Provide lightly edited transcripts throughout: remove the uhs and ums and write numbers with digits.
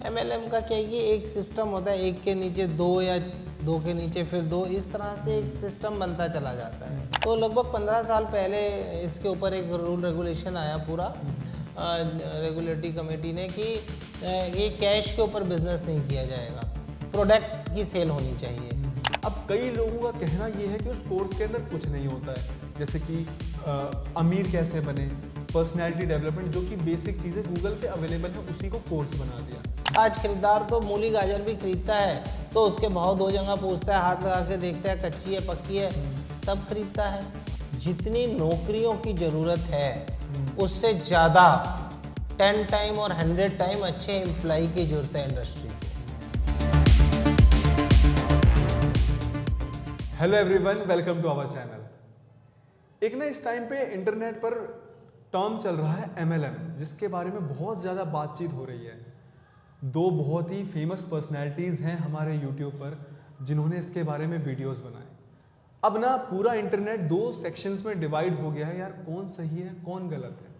MLM का क्या है कि एक सिस्टम होता है, एक के नीचे दो या दो के नीचे फिर दो, इस तरह से एक सिस्टम बनता चला जाता है। तो लगभग 15 साल पहले इसके ऊपर एक रूल रेगुलेशन आया पूरा रेगुलेटरी कमेटी ने कि ये कैश के ऊपर बिजनेस नहीं किया जाएगा, प्रोडक्ट की सेल होनी चाहिए। अब कई लोगों का कहना ये है कि उस कोर्स के अंदर कुछ नहीं होता है, जैसे कि अमीर कैसे बने, पर्सनैलिटी डेवलपमेंट, जो कि बेसिक चीज़ें गूगल पे अवेलेबल है, उसी को कोर्स बना दिया। आज खरीदार तो मूली गाजर भी खरीदता है तो उसके भाव दो जगह पूछता है, हाथ लगा के देखता है कच्ची है पक्की है, सब खरीदता है। जितनी नौकरियों की ज़रूरत है उससे ज़्यादा 10 टाइम और 100 टाइम अच्छे एम्प्लॉय की जरूरत है industry. Hello everyone, welcome to our channel. एक ना इस टाइम पे इंटरनेट पर टर्म चल रहा है MLM, जिसके बारे में बहुत ज़्यादा बातचीत हो रही है। दो बहुत ही फेमस पर्सनैलिटीज़ हैं हमारे यूट्यूब पर जिन्होंने इसके बारे में वीडियोस बनाए। अब ना पूरा इंटरनेट दो सेक्शंस में डिवाइड हो गया है यार, कौन सही है कौन गलत है।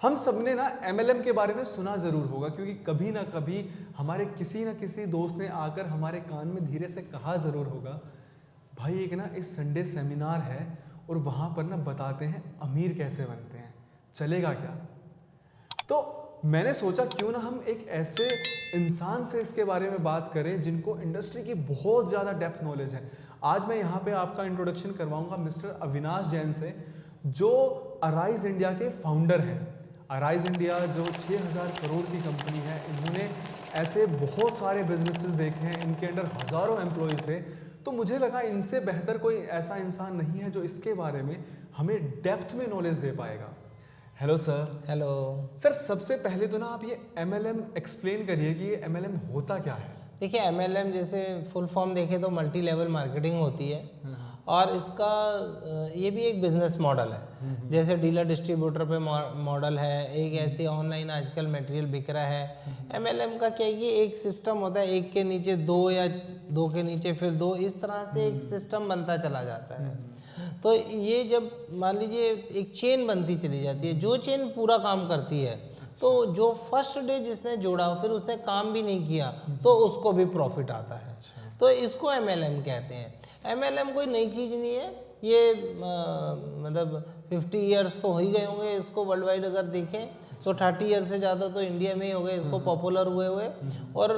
हम सबने ना MLM के बारे में सुना ज़रूर होगा, क्योंकि कभी ना कभी हमारे किसी ना किसी दोस्त ने आकर हमारे कान में धीरे से कहा ज़रूर होगा, भाई एक ना इस संडे सेमिनार है और वहाँ पर ना बताते हैं अमीर कैसे बनते हैं, चलेगा क्या। तो मैंने सोचा क्यों ना हम एक ऐसे इंसान से इसके बारे में बात करें जिनको इंडस्ट्री की बहुत ज़्यादा डेप्थ नॉलेज है। आज मैं यहाँ पे आपका इंट्रोडक्शन करवाऊंगा मिस्टर अविनाश जैन से, जो अराइज इंडिया के फाउंडर हैं। अराइज इंडिया जो 6000 करोड़ की कंपनी है, इन्होंने ऐसे बहुत सारे बिजनेसेस देखे हैं, इनके अंडर हज़ारों एम्प्लॉयज़ थे। तो मुझे लगा इनसे बेहतर कोई ऐसा इंसान नहीं है जो इसके बारे में हमें डेप्थ में नॉलेज दे पाएगा। Hello sir. हेलो सर, सबसे पहले तो ना आप ये MLM एक्सप्लेन करिए कि ये MLM होता क्या है। देखिए, MLM जैसे फुल फॉर्म देखें तो मल्टी लेवल मार्केटिंग होती है और इसका ये भी एक बिजनेस मॉडल है। जैसे डीलर डिस्ट्रीब्यूटर पे मॉडल है, एक ऐसे ऑनलाइन आजकल मटेरियल बिक रहा है। MLM का क्या है कि एक सिस्टम होता है, एक के नीचे दो या दो के नीचे फिर दो, इस तरह से एक सिस्टम बनता चला जाता है। तो ये जब मान लीजिए एक चेन बनती चली जाती है, जो चेन पूरा काम करती है, तो जो फर्स्ट डे जिसने जोड़ा फिर उसने काम भी नहीं किया तो उसको भी प्रॉफिट आता है। तो इसको MLM कहते हैं। MLM कोई नई चीज़ नहीं है, ये मतलब 50 ईयर्स तो हो ही गए होंगे इसको वर्ल्ड वाइड अगर देखें तो। 30 ईयर्स से ज़्यादा तो इंडिया में ही हो गए इसको पॉपुलर हुए। और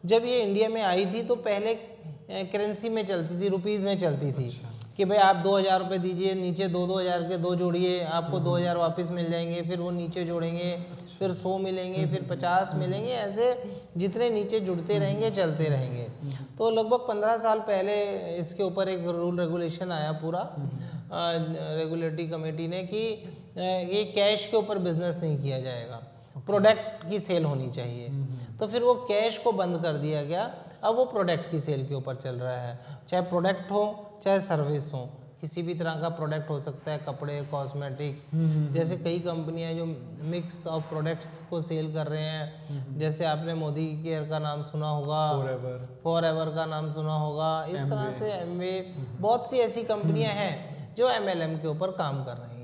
जब ये इंडिया में आई थी तो पहले करेंसी में चलती थी, रुपीज़ में चलती थी कि भाई आप 2000 रुपये दीजिए, नीचे 2-2000 के दो जोड़िए, आपको 2000 वापस मिल जाएंगे, फिर वो नीचे जोड़ेंगे, फिर 100 मिलेंगे, फिर 50 मिलेंगे, ऐसे जितने नीचे जुड़ते रहेंगे चलते रहेंगे। तो लगभग 15 साल पहले इसके ऊपर एक रूल रेगुलेशन आया पूरा रेगुलेटरी कमेटी ने कि ये कैश के ऊपर बिजनेस नहीं किया जाएगा, प्रोडक्ट की सेल होनी चाहिए। तो फिर वो कैश को बंद कर दिया गया, अब वो प्रोडक्ट की सेल के ऊपर चल रहा है। चाहे प्रोडक्ट हो चाहे सर्विस हो, किसी भी तरह का प्रोडक्ट हो सकता है, कपड़े, कॉस्मेटिक, जैसे कई कंपनियां जो मिक्स ऑफ प्रोडक्ट्स को सेल कर रहे हैं। जैसे आपने मोदी केयर का नाम सुना होगा, फॉरएवर का नाम सुना होगा, इस तरह से एमवे, बहुत सी ऐसी कंपनियां हैं जो MLM के ऊपर काम कर रही हैं।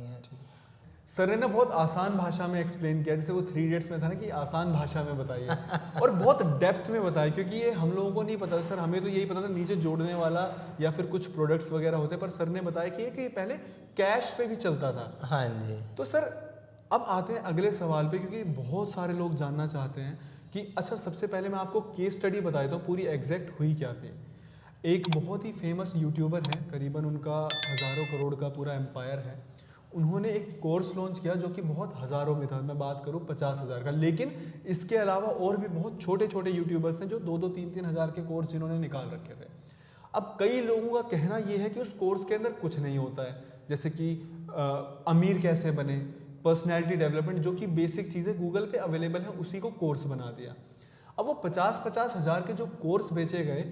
सर ने ना बहुत आसान भाषा में एक्सप्लेन किया, जैसे वो 3 इडियट्स में था ना कि आसान भाषा में बताइए और बहुत डेप्थ में बताया, क्योंकि ये हम लोगों को नहीं पता सर, हमें तो यही पता था नीचे जोड़ने वाला या फिर कुछ प्रोडक्ट्स वगैरह होते, पर सर ने बताया कि ये पहले कैश पे भी चलता था। हाँ जी। तो सर अब आते हैं अगले सवाल पे, क्योंकि बहुत सारे लोग जानना चाहते हैं कि अच्छा, सबसे पहले मैं आपको केस स्टडी बता देता हूँ पूरी एग्जैक्ट हुई क्या थी। एक बहुत ही फेमस यूट्यूबर है, करीबन उनका हज़ारों करोड़ का पूरा एम्पायर है। उन्होंने एक कोर्स लॉन्च किया जो कि बहुत हज़ारों में था, मैं बात करूं 50,000 का, लेकिन इसके अलावा और भी बहुत छोटे छोटे यूट्यूबर्स हैं जो 2-3 हज़ार के कोर्स जिन्होंने निकाल रखे थे। अब कई लोगों का कहना ये है कि उस कोर्स के अंदर कुछ नहीं होता है, जैसे कि अमीर कैसे बने, पर्सनैलिटी डेवलपमेंट, जो कि बेसिक चीज़ें गूगल पे अवेलेबल हैं, उसी को कोर्स बना दिया। अब वो 50-50 हज़ार के जो कोर्स बेचे गए,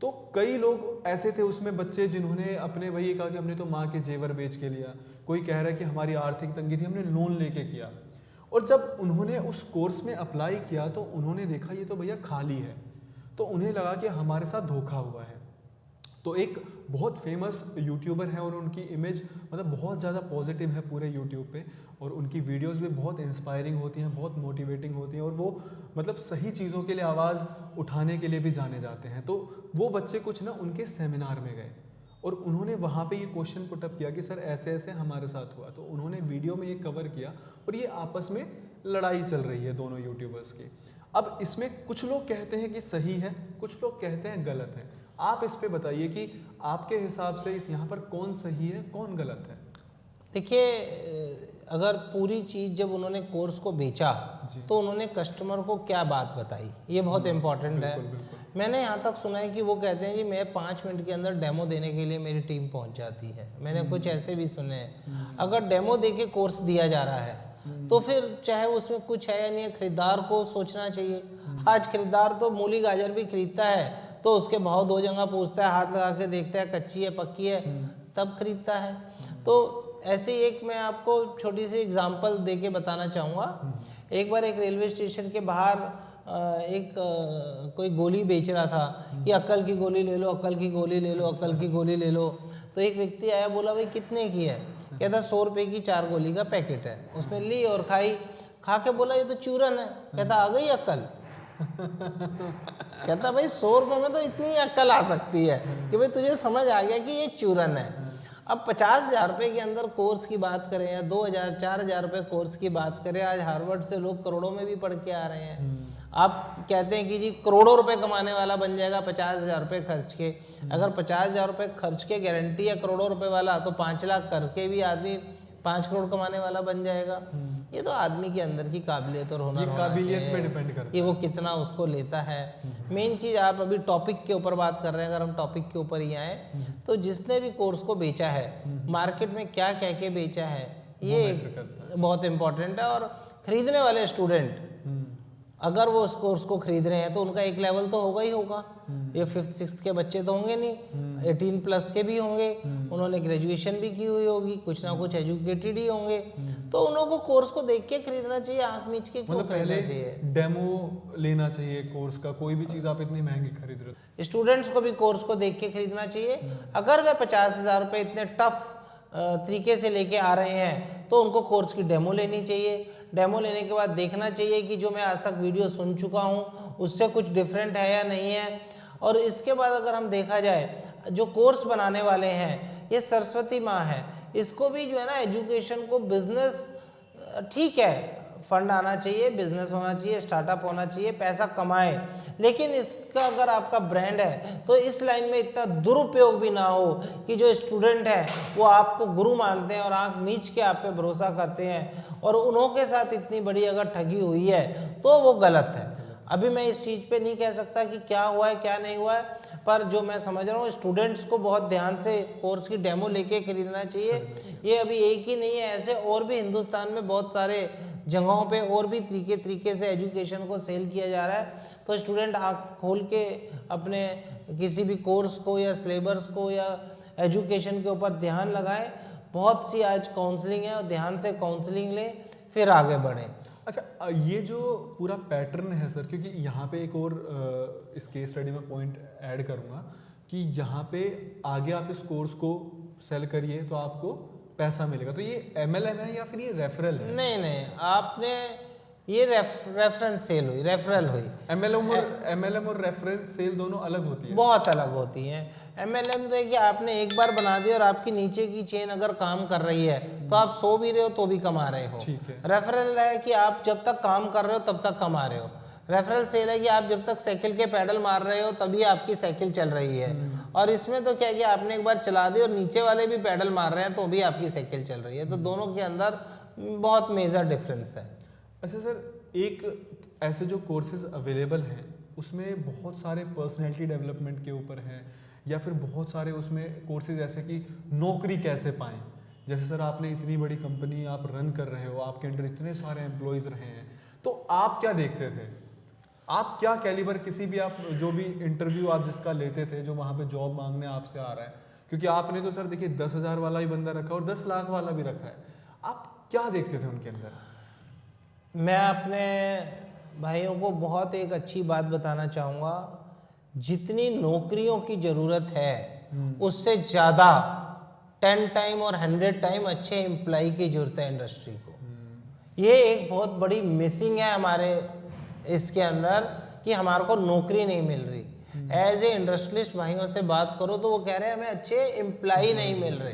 तो कई लोग ऐसे थे उसमें बच्चे जिन्होंने अपने वही कहा कि हमने तो माँ के जेवर बेच के लिया, कोई कह रहा है कि हमारी आर्थिक तंगी थी हमने लोन लेके किया। और जब उन्होंने उस कोर्स में अप्लाई किया तो उन्होंने देखा ये तो भैया खाली है, तो उन्हें लगा कि हमारे साथ धोखा हुआ है। तो एक बहुत फेमस यूट्यूबर है और उनकी इमेज मतलब बहुत ज़्यादा पॉजिटिव है पूरे यूट्यूब पे, और उनकी वीडियोस भी बहुत इंस्पायरिंग होती हैं, बहुत मोटिवेटिंग होती हैं, और वो मतलब सही चीज़ों के लिए आवाज़ उठाने के लिए भी जाने जाते हैं। तो वो बच्चे कुछ ना उनके सेमिनार में गए और उन्होंने वहाँ पे ये क्वेश्चन पुटअप किया कि सर ऐसे ऐसे हमारे साथ हुआ। तो उन्होंने वीडियो में ये कवर किया और ये आपस में लड़ाई चल रही है दोनों यूट्यूबर्स की। अब इसमें कुछ लोग कहते हैं कि सही है, कुछ लोग कहते हैं गलत है। आप इस पे बताइए कि आपके हिसाब से इस यहाँ पर कौन सही है कौन गलत है। देखिए, अगर पूरी चीज़ जब उन्होंने कोर्स को बेचा तो उन्होंने कस्टमर को क्या बात बताई, ये बहुत इम्पोर्टेंट है। मैंने यहाँ तक सुना है कि वो कहते हैं जी मैं 5 मिनट के अंदर डेमो देने के लिए मेरी टीम पहुँच जाती है। मैंने कुछ ऐसे भी सुने हैं। अगर डेमो दे के कोर्स दिया जा रहा है तो फिर चाहे उसमें कुछ है या नहीं है, खरीदार को सोचना चाहिए। आज खरीदार तो मूली गाजर भी खरीदता है तो उसके भाव 2 जगह पूछता है, हाथ लगा के देखता है कच्ची है पक्की है, तब खरीदता है। तो ऐसे ही एक मैं आपको छोटी सी एग्जांपल दे के बताना चाहूँगा। एक बार एक रेलवे स्टेशन के बाहर कोई गोली बेच रहा था कि अक्ल की गोली ले लो, अक्ल की गोली ले लो, अक्ल की गोली ले लो। तो एक व्यक्ति आया, बोला भाई कितने की है? कहता 100 रुपये की 4 गोली का पैकेट है। उसने ली और खाई, खा के बोला ये तो चूरन है। कहता आ गई अक्ल? कहता भाई 100 रुपये में तो इतनी अक्ल आ सकती है कि भाई तुझे समझ आ गया कि ये चूरन है। अब 50,000 रुपये के अंदर कोर्स की बात करें या 2,000 4,000 रुपये कोर्स की बात करें, आज हार्वर्ड से लोग करोड़ों में भी पढ़ के आ रहे हैं। आप कहते हैं कि जी करोड़ों रुपए कमाने वाला बन जाएगा 50,000 रुपये खर्च के। अगर 50,000 रुपये खर्च के गारंटी है करोड़ों रुपए वाला, तो 5 लाख करके भी आदमी 5 करोड़ कमाने वाला बन जाएगा। ये तो आदमी के अंदर की काबिलियत और हुनर होना चाहिए पे डिपेंड करता है कि वो कितना उसको लेता है। मेन चीज़, आप अभी टॉपिक के ऊपर बात कर रहे हैं, अगर हम टॉपिक के ऊपर ही आए तो जिसने भी कोर्स को बेचा है मार्केट में क्या कह के बेचा है ये बहुत इम्पोर्टेंट है। और खरीदने वाले स्टूडेंट अगर वो उस कोर्स को खरीद रहे हैं तो उनका एक लेवल तो होगा ही होगा। ये 5th 6th के बच्चे तो होंगे नहीं, 18 प्लस के भी होंगे, उन्होंने ग्रेजुएशन भी की हुई होगी, कुछ ना कुछ एजुकेटेड ही होंगे। तो उन लोगों को कोर्स को देख के खरीदना चाहिए, आंख मीच के क्यों खरीदना चाहिए? डेमो लेना चाहिए कोर्स का, कोई भी चीज़ आप इतनी महंगी खरीद रहे हो। स्टूडेंट्स को भी कोर्स को देख के खरीदना चाहिए। अगर वे 50,000 रुपये इतने टफ तरीके से लेके आ रहे हैं तो उनको कोर्स की डेमो लेनी चाहिए। डेमो लेने के बाद देखना चाहिए कि जो मैं आज तक वीडियो सुन चुका हूँ उससे कुछ डिफरेंट है या नहीं है। और इसके बाद अगर हम देखा जाए, जो कोर्स बनाने वाले हैं ये सरस्वती माँ है, इसको भी जो है ना एजुकेशन को बिजनेस, ठीक है फंड आना चाहिए, बिजनेस होना चाहिए, स्टार्टअप होना चाहिए, पैसा कमाए, लेकिन इसका अगर आपका ब्रांड है तो इस लाइन में इतना दुरुपयोग भी ना हो कि जो स्टूडेंट है वो आपको गुरु मानते हैं और आंख मीच के आप पे भरोसा करते हैं और उन्हों के साथ इतनी बड़ी अगर ठगी हुई है तो वो गलत है। अभी मैं इस चीज़ पे नहीं कह सकता कि क्या हुआ है क्या नहीं हुआ है, पर जो मैं समझ रहा हूँ स्टूडेंट्स को बहुत ध्यान से कोर्स की डेमो लेके खरीदना चाहिए। ये अभी एक ही नहीं है, ऐसे और भी हिंदुस्तान में बहुत सारे जगहों पे और भी तरीके से एजुकेशन को सेल किया जा रहा है। तो स्टूडेंट आँख खोल के अपने किसी भी कोर्स को या सिलेबस को या एजुकेशन के ऊपर ध्यान लगाएं। बहुत सी आज काउंसलिंग है और ध्यान से काउंसलिंग लें फिर आगे बढ़ें। अच्छा, ये जो पूरा पैटर्न है सर, क्योंकि यहाँ पे एक और इस केस स्टडी में पॉइंट ऐड करूँगा कि यहाँ पे आगे आप इस कोर्स को सेल करिए तो आपको पैसा मिलेगा। तो ये MLM है या फिर ये रेफरल है? नहीं, आपने ये रेफरेंस सेल हुई, रेफरल हुई। MLM और रेफरेंस सेल दोनों अलग होती है? बहुत अलग होती हैं। MLM तो है कि आपने एक बार बना दिया और आपकी नीचे की चेन अगर काम कर रही है तो आप सो भी रहे हो तो भी कमा रहे हो। ठीक है। रेफरल है कि आप जब तक काम कर रहे हो तब तक कमा रहे हो। रेफरल सेल है कि आप जब तक साइकिल के पैडल मार रहे हो तभी आपकी साइकिल चल रही है। और इसमें तो क्या है कि आपने एक बार चला दी और नीचे वाले भी पैडल मार रहे हैं तो भी आपकी साइकिल चल रही है। तो दोनों के अंदर बहुत मेजर डिफरेंस है। अच्छा सर, एक ऐसे जो कोर्सेज अवेलेबल हैं उसमें बहुत सारे पर्सनैलिटी डेवलपमेंट के ऊपर हैं या फिर बहुत सारे उसमें कोर्सेज ऐसे कि नौकरी कैसे पाएं। जैसे सर आपने इतनी बड़ी कंपनी आप रन कर रहे हो, आपके अंडर इतने सारे एम्प्लॉयज़ रहे हैं, तो आप क्या देखते थे? आप क्या कैलिबर, किसी भी आप जो भी इंटरव्यू आप जिसका लेते थे जो वहाँ पे जॉब मांगने आपसे आ रहा है, क्योंकि आपने तो सर देखिए 10,000 वाला भी बंदा रखा और 10 लाख वाला भी रखा है, आप क्या देखते थे उनके अंदर? मैं अपने भाइयों को बहुत एक अच्छी बात बताना चाहूँगा। जितनी नौकरियों की ज़रूरत है उससे ज़्यादा 10 टाइम और 100 टाइम अच्छे एम्प्लॉय की जरूरत है इंडस्ट्री को। ये एक बहुत बड़ी मिसिंग है हमारे इसके अंदर कि हमारे को नौकरी नहीं मिल रही। एज ए इंडस्ट्रियलिस्ट भाइयों से बात करो तो वो कह रहे हैं हमें अच्छे एम्प्लॉय नहीं मिल रहे।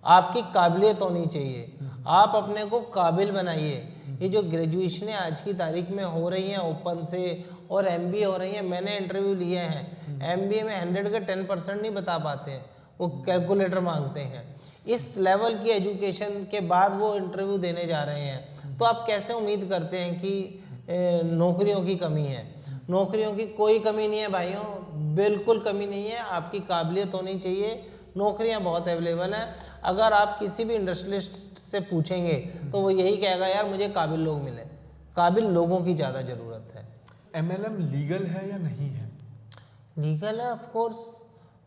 आपकी काबिलियत होनी चाहिए, आप अपने को काबिल बनाइए। ये जो ग्रेजुएशन आज की तारीख में हो रही हैं ओपन से और MBA हो रही हैं, मैंने इंटरव्यू लिए हैं, MBA में 100 के 10% नहीं बता पाते हैं, वो कैलकुलेटर मांगते हैं। इस लेवल की एजुकेशन के बाद वो इंटरव्यू देने जा रहे हैं, तो आप कैसे उम्मीद करते हैं कि नौकरियों की कमी है? नौकरियों की कोई कमी नहीं है भाइयों, बिल्कुल कमी नहीं है। आपकी काबिलियत होनी चाहिए, नौकरियां बहुत अवेलेबल हैं। अगर आप किसी भी इंडस्ट्रियलिस्ट से पूछेंगे तो वो यही कहेगा यार मुझे काबिल लोग मिले। काबिल लोगों की ज़्यादा ज़रूरत है। MLM लीगल है या नहीं है? लीगल है ऑफ कोर्स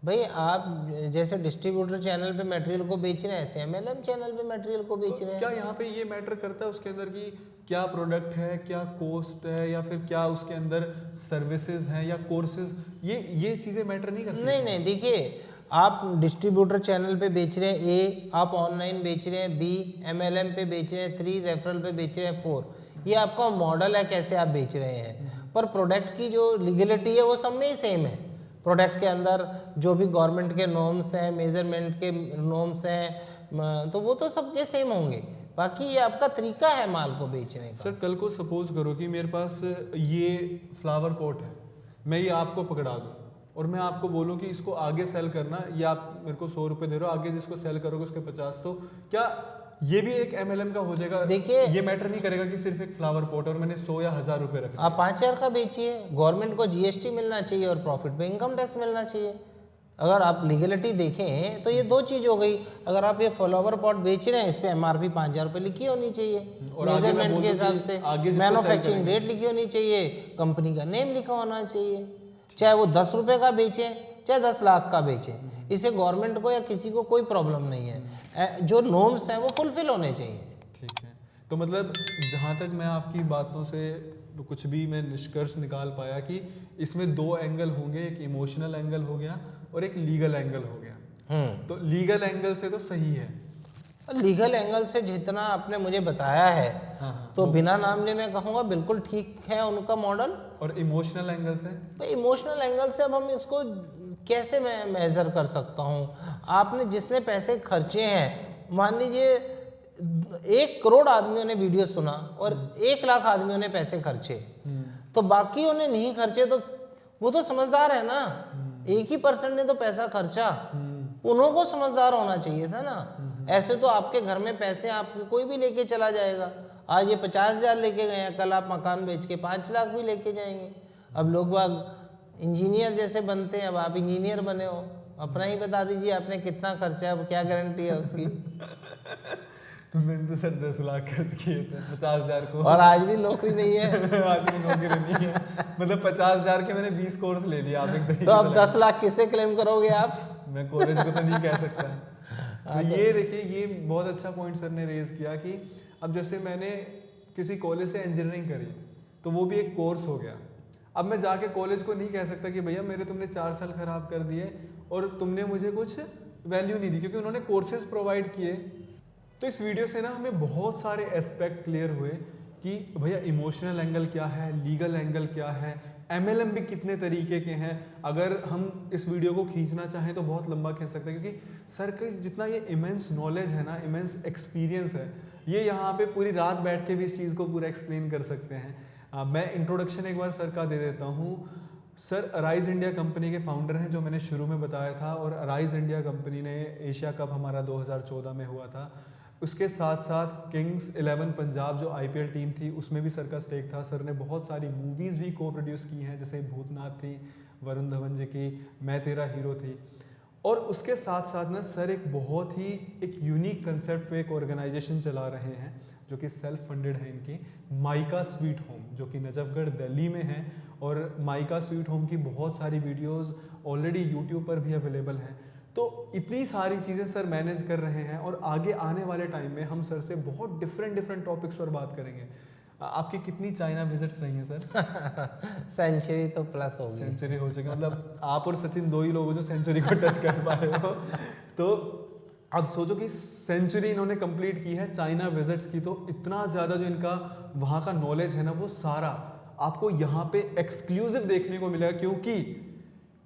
भाई। आप जैसे डिस्ट्रीब्यूटर चैनल पे मटेरियल को बेच रहे हैं, ऐसे MLM चैनल पे मटेरियल को बेच रहे हैं। क्या यहाँ पे ये मैटर करता है उसके अंदर कि क्या प्रोडक्ट है, क्या कॉस्ट है, या फिर क्या उसके अंदर सर्विसेज हैं या कोर्सेज, ये चीज़ें मैटर नहीं करती? नहीं, देखिए आप डिस्ट्रीब्यूटर चैनल पे बेच रहे हैं A, आप ऑनलाइन बेच रहे हैं B, MLM पे बेच रहे हैं 3, रेफरल पे बेच रहे हैं 4। ये आपका मॉडल है कैसे आप बेच रहे हैं, पर प्रोडक्ट की जो लीगलिटी है वो सब में ही सेम है। प्रोडक्ट के अंदर जो भी गवर्नमेंट के नॉर्म्स हैं, मेजरमेंट के नॉर्म्स हैं, तो वो तो सबके सेम होंगे। बाकी ये आपका तरीका है माल को बेचने का। सर कल को सपोज करो कि मेरे पास ये फ्लावर पॉट है, मैं ये आपको पकड़ा दूँ और मैं आपको बोलूँ कि इसको आगे सेल करना, ये आप मेरे को 100 रुपये दे रहे हो, आगे जिसको सेल करोगे उसके 50, तो क्या ये भी एक MLM का हो जाएगा? देखिए ये मैटर नहीं करेगा कि सिर्फ एक फ्लावर पॉट और मैंने 100 या 1000 रुपये रखे। आप 5000 का बेचिए, गवर्नमेंट को GST मिलना चाहिए और प्रॉफिट पे इनकम टैक्स मिलना चाहिए। अगर आप लीगलिटी देखें तो ये दो चीज़ हो गई। अगर आप ये फ्लावर पॉट बेच रहे हैं, इस पे MRP 5000 रुपये लिखी होनी चाहिए मेजरमेंट के हिसाब से, मैन्युफैक्चरिंग डेट लिखी होनी चाहिए, कंपनी का नेम लिखा होना चाहिए। चाहे वो 10 रुपये का बेचें चाहे 10 लाख का बेचें, इसे गवर्नमेंट को या किसी को कोई प्रॉब्लम नहीं है। जो नॉर्म्स हैं वो फुलफिल होने चाहिए। ठीक है, तो मतलब जहाँ तक मैं आपकी बातों से कुछ भी मैं निष्कर्ष निकाल पाया कि इसमें 2 एंगल होंगे, एक इमोशनल एंगल हो गया और एक लीगल एंगल हो गया। तो लीगल एंगल से तो सही है। लीगल एंगल से जितना आपने मुझे बताया है, तो बिना नाम लिए मैं कहूँगा बिल्कुल ठीक है उनका मॉडल। और इमोशनल एंगल से? भाई इमोशनल एंगल से अब हम इसको कैसे मैं मेजर कर सकता हूँ? आपने जिसने पैसे खर्चे हैं, मान लीजिए 1 करोड़ आदमियों ने वीडियो सुना और 1 लाख आदमियों ने पैसे खर्चे, तो बाकियों ने नहीं खर्चे, तो वो तो समझदार है ना। 1% ने तो पैसा खर्चा, उन्हों को समझदार होना चाहिए था ना। ऐसे तो आपके घर में पैसे आपके कोई भी लेके चला जाएगा। आज ये 50,000 लेके गए हैं, कल आप मकान बेच के 5 लाख भी लेके जाएंगे। अब लोग बाग इंजीनियर जैसे बनते हैं, अब आप इंजीनियर बने हो, अपना ही बता दीजिए आपने कितना खर्चा है, अब क्या गारंटी है उसकी? मैंने तो सर 10 लाख खर्च किए थे 50,000 को, और आज भी नौकरी नहीं है। आज भी नौकरी नहीं है, मतलब 50,000 के मैंने 20 कोर्स ले लिया। आप एक तरीके तो अब 10 लाख किससे क्लेम करोगे आप? मैं कॉलेज को तो नहीं कह सकता। तो ये देखिए, ये बहुत अच्छा पॉइंट सर ने रेज किया कि अब जैसे मैंने किसी कॉलेज से इंजीनियरिंग करी तो वो भी एक कोर्स हो गया। अब मैं जाके कॉलेज को नहीं कह सकता कि भैया मेरे तुमने 4 साल खराब कर दिए और तुमने मुझे कुछ वैल्यू नहीं दी, क्योंकि उन्होंने कोर्सेज प्रोवाइड किए। तो इस वीडियो से ना हमें बहुत सारे एस्पेक्ट क्लियर हुए कि भैया इमोशनल एंगल क्या है, लीगल एंगल क्या है, MLM भी कितने तरीके के हैं। अगर हम इस वीडियो को खींचना चाहें तो बहुत लंबा खींच सकते हैं, क्योंकि सर का जितना ये इमेंस नॉलेज है ना, इमेंस एक्सपीरियंस है, ये यहाँ पे पूरी रात बैठ के भी इस चीज़ को पूरा एक्सप्लेन कर सकते हैं। मैं इंट्रोडक्शन एक बार सर का दे देता हूँ। सर अराइज इंडिया कंपनी के फाउंडर हैं, जो मैंने शुरू में बताया था, और अराइज इंडिया कंपनी ने एशिया कप हमारा 2014 में हुआ था, उसके साथ साथ किंग्स 11 पंजाब जो IPL टीम थी उसमें भी सर का स्टेक था। सर ने बहुत सारी मूवीज़ भी को प्रोड्यूस की हैं, जैसे भूतनाथ थी, वरुण धवन जी की मैं तेरा हीरो थी। और उसके साथ साथ ना सर एक बहुत ही एक यूनिक कंसेप्ट पे एक ऑर्गेनाइजेशन चला रहे हैं जो कि सेल्फ फंडेड है इनकी, माइका स्वीट होम, जो कि नजफगढ़ दिल्ली में है। और माइका स्वीट होम की बहुत सारी वीडियोस ऑलरेडी यूट्यूब पर भी अवेलेबल हैं। तो इतनी सारी चीज़ें सर मैनेज कर रहे हैं और आगे आने वाले टाइम में हम सर से बहुत डिफरेंट टॉपिक्स पर बात करेंगे। आपकी कितनी चाइना विजिट्स रही हैं सर? सेंचुरी तो प्लस होगी। सेंचुरी हो चुकी, मतलब आप और सचिन दो ही लोग हो जो सेंचुरी को टच कर पाए हो। तो अब सोचो कि सेंचुरी इन्होंने कंप्लीट की है चाइना विजिट्स की, तो इतना ज़्यादा जो इनका वहाँ का नॉलेज है ना, वो सारा आपको यहाँ पे एक्सक्लूसिव देखने को मिलेगा, क्योंकि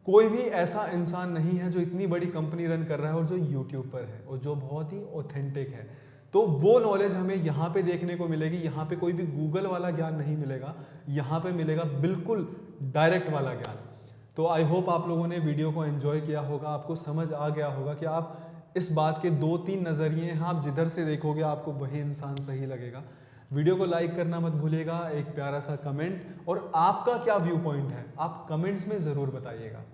कोई भी ऐसा इंसान नहीं है जो इतनी बड़ी कंपनी रन कर रहा है और जो यूट्यूब पर है और जो बहुत ही ऑथेंटिक है। तो वो नॉलेज हमें यहाँ पे देखने को मिलेगी। यहाँ पे कोई भी गूगल वाला ज्ञान नहीं मिलेगा, यहाँ पे मिलेगा बिल्कुल डायरेक्ट वाला ज्ञान। तो आई होप आप लोगों ने वीडियो को एंजॉय किया होगा, आपको समझ आ गया होगा कि आप इस बात के 2-3 नज़रिए हैं, आप जिधर से देखोगे आपको वही इंसान सही लगेगा। वीडियो को लाइक करना मत भूलिएगा, एक प्यारा सा कमेंट, और आपका क्या व्यू पॉइंट है आप कमेंट्स में ज़रूर बताइएगा।